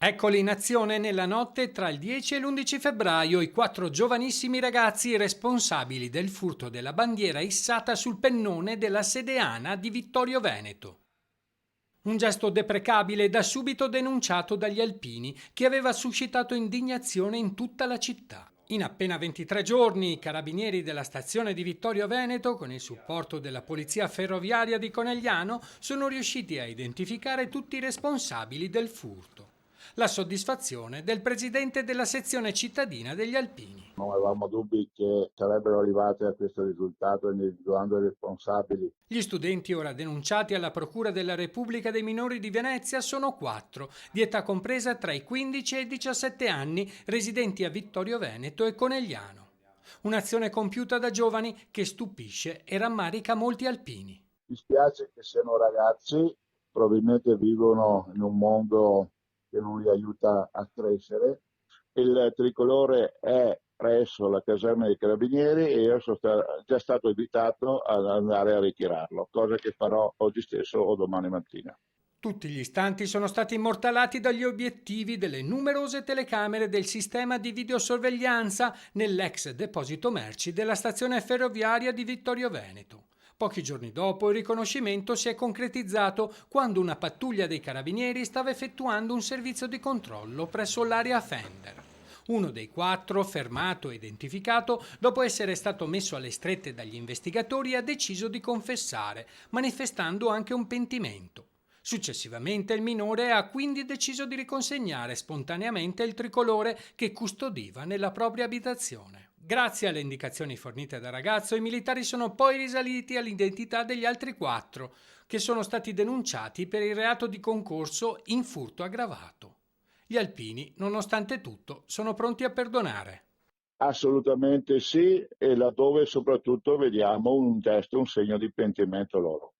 Eccoli in azione nella notte tra il 10 e l'11 febbraio i quattro giovanissimi ragazzi responsabili del furto della bandiera issata sul pennone della sede ANA di Vittorio Veneto. Un gesto deprecabile da subito denunciato dagli alpini, che aveva suscitato indignazione in tutta la città. In appena 23 giorni i carabinieri della stazione di Vittorio Veneto, con il supporto della polizia ferroviaria di Conegliano, sono riusciti a identificare tutti i responsabili del furto. La soddisfazione del presidente della sezione cittadina degli Alpini. Non avevamo dubbi che sarebbero arrivati a questo risultato individuando i responsabili. Gli studenti ora denunciati alla Procura della Repubblica dei minori di Venezia sono quattro, di età compresa tra i 15 e i 17 anni, residenti a Vittorio Veneto e Conegliano. Un'azione compiuta da giovani che stupisce e rammarica molti alpini. Mi spiace che siano ragazzi, probabilmente vivono in un mondo che non li aiuta a crescere. Il tricolore è presso la caserma dei carabinieri e io sono già stato invitato ad andare a ritirarlo, cosa che farò oggi stesso o domani mattina. Tutti gli istanti sono stati immortalati dagli obiettivi delle numerose telecamere del sistema di videosorveglianza nell'ex deposito merci della stazione ferroviaria di Vittorio Veneto. Pochi giorni dopo il riconoscimento si è concretizzato quando una pattuglia dei carabinieri stava effettuando un servizio di controllo presso l'area Fender. Uno dei quattro, fermato e identificato, dopo essere stato messo alle strette dagli investigatori, ha deciso di confessare, manifestando anche un pentimento. Successivamente il minore ha quindi deciso di riconsegnare spontaneamente il tricolore che custodiva nella propria abitazione. Grazie alle indicazioni fornite dal ragazzo, i militari sono poi risaliti all'identità degli altri quattro, che sono stati denunciati per il reato di concorso in furto aggravato. Gli alpini, nonostante tutto, sono pronti a perdonare. Assolutamente sì, e laddove soprattutto vediamo un gesto, un segno di pentimento loro.